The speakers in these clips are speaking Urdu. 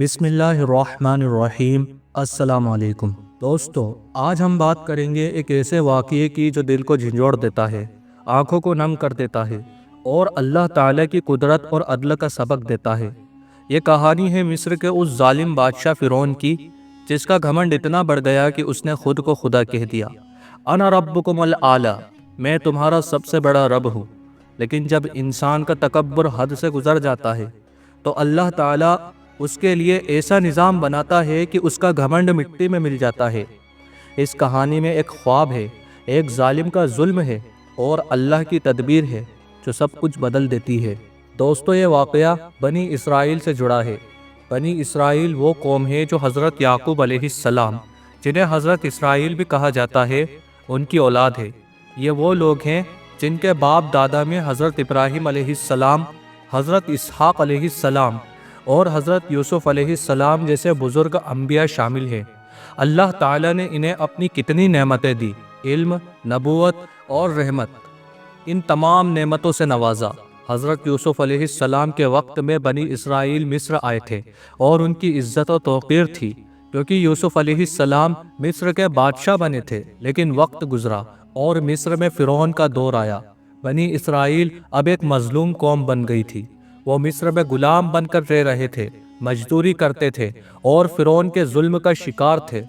بسم اللہ الرحمن الرحیم۔ السلام علیکم دوستو، آج ہم بات کریں گے ایک ایسے واقعے کی جو دل کو جھنجھوڑ دیتا ہے، آنکھوں کو نم کر دیتا ہے اور اللہ تعالیٰ کی قدرت اور عدل کا سبق دیتا ہے۔ یہ کہانی ہے مصر کے اس ظالم بادشاہ فرعون کی، جس کا گھمنڈ اتنا بڑھ گیا کہ اس نے خود کو خدا کہہ دیا۔ انا ربکم الاعلی، میں تمہارا سب سے بڑا رب ہوں۔ لیکن جب انسان کا تکبر حد سے گزر جاتا ہے تو اللہ تعالیٰ اس کے لیے ایسا نظام بناتا ہے کہ اس کا گھمنڈ مٹی میں مل جاتا ہے۔ اس کہانی میں ایک خواب ہے، ایک ظالم کا ظلم ہے اور اللہ کی تدبیر ہے جو سب کچھ بدل دیتی ہے۔ دوستو، یہ واقعہ بنی اسرائیل سے جڑا ہے۔ بنی اسرائیل وہ قوم ہے جو حضرت یعقوب علیہ السلام، جنہیں حضرت اسرائیل بھی کہا جاتا ہے، ان کی اولاد ہے۔ یہ وہ لوگ ہیں جن کے باپ دادا میں حضرت ابراہیم علیہ السلام، حضرت اسحاق علیہ السلام اور حضرت یوسف علیہ السلام جیسے بزرگ انبیاء شامل ہیں۔ اللہ تعالیٰ نے انہیں اپنی کتنی نعمتیں دی، علم، نبوت اور رحمت، ان تمام نعمتوں سے نوازا۔ حضرت یوسف علیہ السلام کے وقت میں بنی اسرائیل مصر آئے تھے اور ان کی عزت و توقیر تھی، کیونکہ یوسف علیہ السلام مصر کے بادشاہ بنے تھے۔ لیکن وقت گزرا اور مصر میں فرعون کا دور آیا۔ بنی اسرائیل اب ایک مظلوم قوم بن گئی تھی۔ وہ مصر میں غلام بن کر رہ رہے تھے، مزدوری کرتے تھے اور فرعون کے ظلم کا شکار تھے۔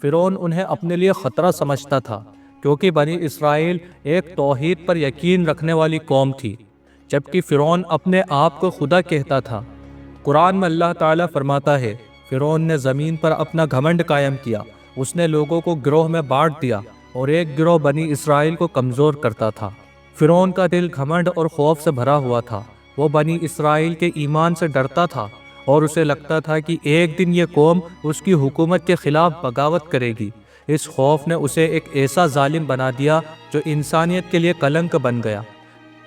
فرعون انہیں اپنے لیے خطرہ سمجھتا تھا، کیونکہ بنی اسرائیل ایک توحید پر یقین رکھنے والی قوم تھی، جبکہ فرعون اپنے آپ کو خدا کہتا تھا۔ قرآن میں اللہ تعالیٰ فرماتا ہے، فرعون نے زمین پر اپنا گھمنڈ قائم کیا، اس نے لوگوں کو گروہ میں بانٹ دیا اور ایک گروہ بنی اسرائیل کو کمزور کرتا تھا۔ فرعون کا دل گھمنڈ اور خوف سے بھرا ہوا تھا۔ وہ بنی اسرائیل کے ایمان سے ڈرتا تھا اور اسے لگتا تھا کہ ایک دن یہ قوم اس کی حکومت کے خلاف بغاوت کرے گی۔ اس خوف نے اسے ایک ایسا ظالم بنا دیا جو انسانیت کے لیے کلنک بن گیا۔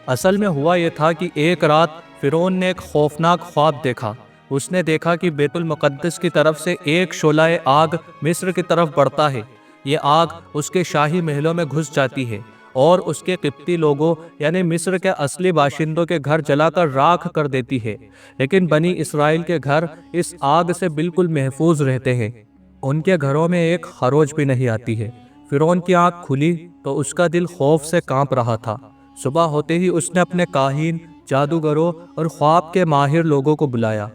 اصل میں ہوا یہ تھا کہ ایک رات فرعون نے ایک خوفناک خواب دیکھا۔ اس نے دیکھا کہ بیت المقدس کی طرف سے ایک شعلہ آگ مصر کی طرف بڑھتا ہے۔ یہ آگ اس کے شاہی محلوں میں گھس جاتی ہے اور اس کے قبطی لوگوں یعنی مصر کے اصلی باشندوں کے گھر جلا کر راکھ کر دیتی ہے۔ لیکن بنی اسرائیل کے گھر اس آگ سے بالکل محفوظ رہتے ہیں۔ ان کے گھروں میں ایک خروچ بھی نہیں آتی ہے۔ فرعون کی آنکھ کھلی تو اس کا دل خوف سے کانپ رہا تھا۔ صبح ہوتے ہی اس نے اپنے کاہن، جادوگروں اور خواب کے ماہر لوگوں کو بلایا۔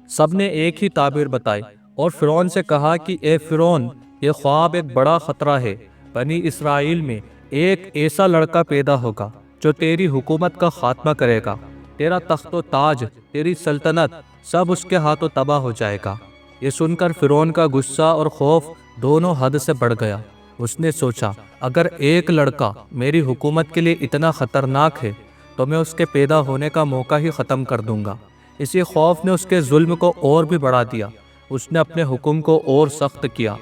سب نے ایک ہی تعبیر بتائی اور فرعون سے کہا کہ اے فرعون، یہ خواب ایک بڑا خطرہ ہے۔ بنی اسرائیل میں ایک ایسا لڑکا پیدا ہوگا جو تیری حکومت کا خاتمہ کرے گا۔ تیرا تخت و تاج، تیری سلطنت، سب اس کے ہاتھوں تباہ ہو جائے گا۔ یہ سن کر فرعون کا غصہ اور خوف دونوں حد سے بڑھ گیا۔ اس نے سوچا، اگر ایک لڑکا میری حکومت کے لیے اتنا خطرناک ہے تو میں اس کے پیدا ہونے کا موقع ہی ختم کر دوں گا۔ اسی خوف نے اس کے ظلم کو اور بھی بڑھا دیا۔ اس نے اپنے حکم کو اور سخت کیا۔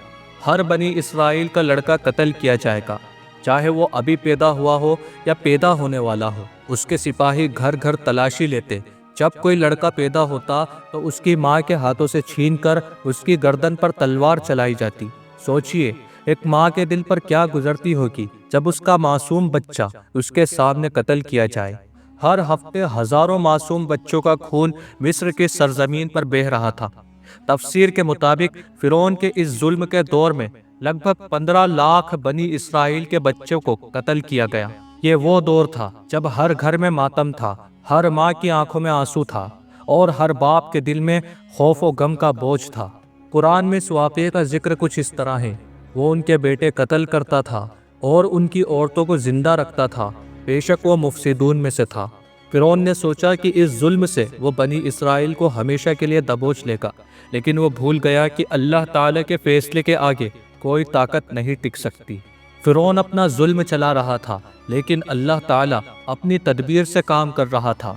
ہر بنی اسرائیل کا لڑکا قتل کیا جائے گا، چاہے وہ ابھی پیدا ہوا ہو یا پیدا ہونے والا ہو۔ اس کے سپاہی گھر گھر تلاشی لیتے۔ جب کوئی لڑکا پیدا ہوتا تو اس کی ماں کے ہاتھوں سے چھین کر اس کی گردن پر تلوار چلائی جاتی۔ سوچئے، ایک ماں کے دل پر کیا گزرتی ہوگی جب اس کا معصوم بچہ اس کے سامنے قتل کیا جائے۔ ہر ہفتے ہزاروں معصوم بچوں کا خون مصر کی سرزمین پر بہہ رہا تھا۔ تفسیر کے مطابق فرعون کے اس ظلم کے دور میں لگ بھگ 15 لاکھ بنی اسرائیل کے بچوں کو قتل کیا گیا۔ یہ وہ دور تھا جب ہر گھر میں ماتم تھا، ہر ماں کی آنکھوں میں آنسو تھا اور ہر باپ کے دل میں خوف و غم کا بوجھ تھا۔ قرآن میں اس واقعے کا ذکر کچھ اس طرح ہے، وہ ان کے بیٹے قتل کرتا تھا اور ان کی عورتوں کو زندہ رکھتا تھا، بے شک وہ مفسدون میں سے تھا۔ فرعون نے سوچا کہ اس ظلم سے وہ بنی اسرائیل کو ہمیشہ کے لیے دبوچ لے گا، لیکن وہ بھول گیا کہ اللہ تعالیٰ کے فیصلے کے آگے کوئی طاقت نہیں ٹک سکتی۔ فرعون اپنا ظلم چلا رہا تھا، لیکن اللہ تعالیٰ اپنی تدبیر سے کام کر رہا تھا۔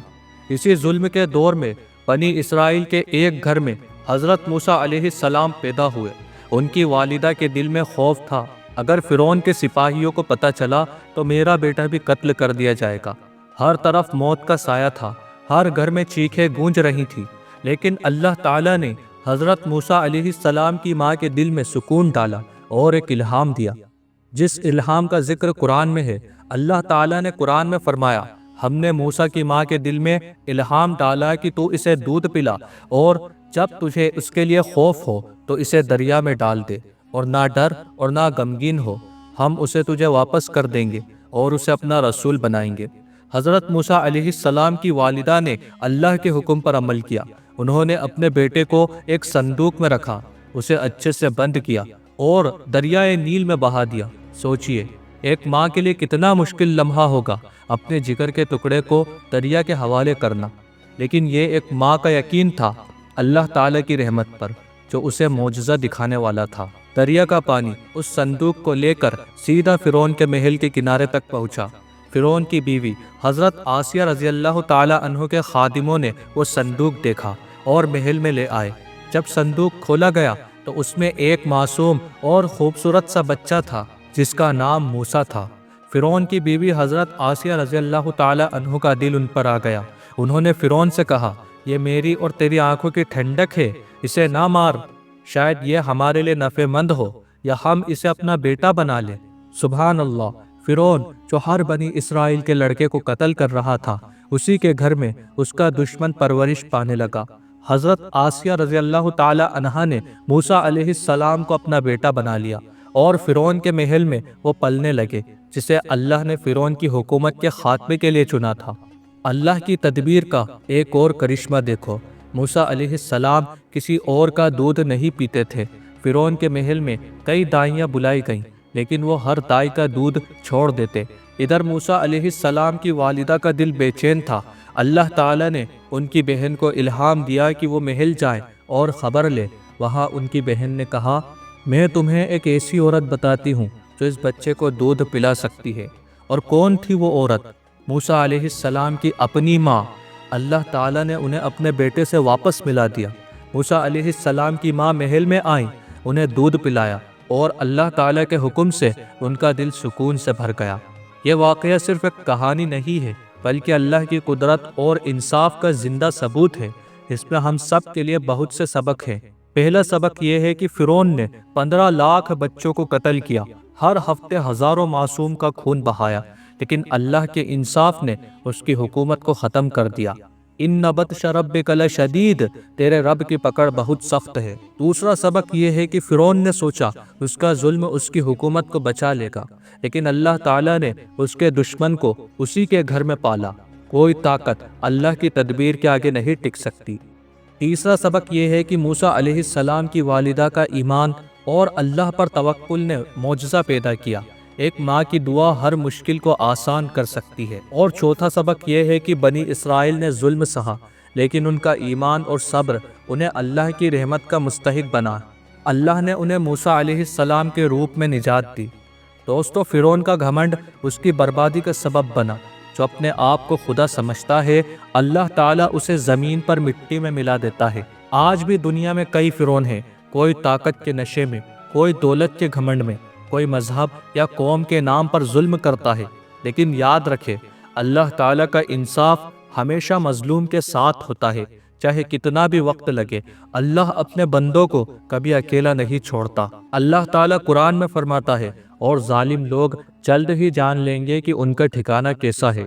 اسی ظلم کے دور میں بنی اسرائیل کے ایک گھر میں حضرت موسیٰ علیہ السلام پیدا ہوئے۔ ان کی والدہ کے دل میں خوف تھا، اگر فرعون کے سپاہیوں کو پتہ چلا تو میرا بیٹا بھی قتل کر دیا جائے گا۔ ہر طرف موت کا سایہ تھا، ہر گھر میں چیخیں گونج رہی تھی۔ لیکن اللہ تعالیٰ نے حضرت موسیٰ علیہ السلام کی ماں کے دل میں سکون ڈالا اور ایک الہام دیا، جس الہام کا ذکر قرآن میں ہے۔ اللہ تعالیٰ نے قرآن میں فرمایا، ہم نے موسیٰ کی ماں کے دل میں الہام ڈالا کہ تو اسے دودھ پلا اور جب تجھے اس کے لیے خوف ہو تو اسے دریا میں ڈال دے، اور نہ ڈر اور نہ غمگین ہو، ہم اسے تجھے واپس کر دیں گے اور اسے اپنا رسول بنائیں گے۔ حضرت موسیٰ علیہ السلام کی والدہ نے اللہ کے حکم پر عمل کیا۔ انہوں نے اپنے بیٹے کو ایک صندوق میں رکھا، اسے اچھے سے بند کیا اور دریائے نیل میں بہا دیا۔ سوچئے، ایک ماں کے لیے کتنا مشکل لمحہ ہوگا اپنے جگر کے ٹکڑے کو دریا کے حوالے کرنا، لیکن یہ ایک ماں کا یقین تھا اللہ تعالیٰ کی رحمت پر، جو اسے معجزہ دکھانے والا تھا۔ دریا کا پانی اس صندوق کو لے کر سیدھا فرعون کے محل کے کنارے تک پہنچا۔ فرعون کی بیوی حضرت آسیہ رضی اللہ تعالیٰ عنہ کے خادموں نے وہ صندوق دیکھا اور محل میں لے آئے۔ جب صندوق کھولا گیا تو اس میں ایک معصوم اور خوبصورت سا بچہ تھا جس کا نام موسیٰ تھا۔ فرعون کی بیوی حضرت آسیہ رضی اللہ تعالیٰ عنہ کا دل ان پر آ گیا۔ انہوں نے فرعون سے کہا، یہ میری اور تیری آنکھوں کی ٹھنڈک ہے، اسے نہ مار، شاید یہ ہمارے لیے نفع مند ہو یا ہم اسے اپنا بیٹا بنا لیں۔ سبحان اللہ! فرعون جو ہر بنی اسرائیل کے لڑکے کو قتل کر رہا تھا، اسی کے گھر میں اس کا دشمن پرورش پانے لگا۔ حضرت آسیہ رضی اللہ تعالی عنہا نے موسیٰ علیہ السلام کو اپنا بیٹا بنا لیا اور فرعون کے محل میں وہ پلنے لگے، جسے اللہ نے فرعون کی حکومت کے خاتمے کے لیے چنا تھا۔ اللہ کی تدبیر کا ایک اور کرشمہ دیکھو، موسیٰ علیہ السلام کسی اور کا دودھ نہیں پیتے تھے۔ فرعون کے محل میں کئی دائیاں بلائی گئیں، لیکن وہ ہر دائی کا دودھ چھوڑ دیتے۔ ادھر موسیٰ علیہ السلام کی والدہ کا دل بے چین تھا۔ اللہ تعالیٰ نے ان کی بہن کو الہام دیا کہ وہ محل جائے اور خبر لے۔ وہاں ان کی بہن نے کہا، میں تمہیں ایک ایسی عورت بتاتی ہوں جو اس بچے کو دودھ پلا سکتی ہے۔ اور کون تھی وہ عورت؟ موسیٰ علیہ السلام کی اپنی ماں۔ اللہ تعالیٰ نے انہیں اپنے بیٹے سے واپس ملا دیا۔ موسیٰ علیہ السلام کی ماں محل میں آئیں، انہیں دودھ پلایا اور اللہ تعالیٰ کے حکم سے ان کا دل سکون سے بھر گیا۔ یہ واقعہ صرف ایک کہانی نہیں ہے، بلکہ اللہ کی قدرت اور انصاف کا زندہ ثبوت ہے۔ اس میں ہم سب کے لیے بہت سے سبق ہیں۔ پہلا سبق یہ ہے کہ فرعون نے 15 لاکھ بچوں کو قتل کیا، ہر ہفتے ہزاروں معصوم کا خون بہایا، لیکن اللہ کے انصاف نے اس کی حکومت کو ختم کر دیا۔ ان بطش ربک لشدید، تیرے رب کی پکڑ بہت سخت ہے۔ دوسرا سبق یہ ہے کہ فرعون نے سوچا اس کا ظلم اس کی حکومت کو بچا لے گا، لیکن اللہ تعالیٰ نے اس کے دشمن کو اسی کے گھر میں پالا۔ کوئی طاقت اللہ کی تدبیر کے آگے نہیں ٹک سکتی۔ تیسرا سبق یہ ہے کہ موسیٰ علیہ السلام کی والدہ کا ایمان اور اللہ پر توکل نے معجزہ پیدا کیا۔ ایک ماں کی دعا ہر مشکل کو آسان کر سکتی ہے۔ اور چوتھا سبق یہ ہے کہ بنی اسرائیل نے ظلم سہا، لیکن ان کا ایمان اور صبر انہیں اللہ کی رحمت کا مستحق بنا۔ اللہ نے انہیں موسیٰ علیہ السلام کے روپ میں نجات دی۔ دوستو، فرعون کا گھمنڈ اس کی بربادی کا سبب بنا۔ جو اپنے آپ کو خدا سمجھتا ہے، اللہ تعالیٰ اسے زمین پر مٹی میں ملا دیتا ہے۔ آج بھی دنیا میں کئی فرعون ہیں، کوئی طاقت کے نشے میں، کوئی دولت کے گھمنڈ میں، کوئی مذہب یا قوم کے نام پر ظلم کرتا ہے، لیکن یاد رکھے اللہ تعالیٰ کا انصاف ہمیشہ مظلوم کے ساتھ ہوتا ہے۔ چاہے کتنا بھی وقت لگے، اللہ اپنے بندوں کو کبھی اکیلا نہیں چھوڑتا۔ اللہ تعالیٰ قرآن میں فرماتا ہے، اور ظالم لوگ جلد ہی جان لیں گے کہ ان کا ٹھکانہ کیسا ہے۔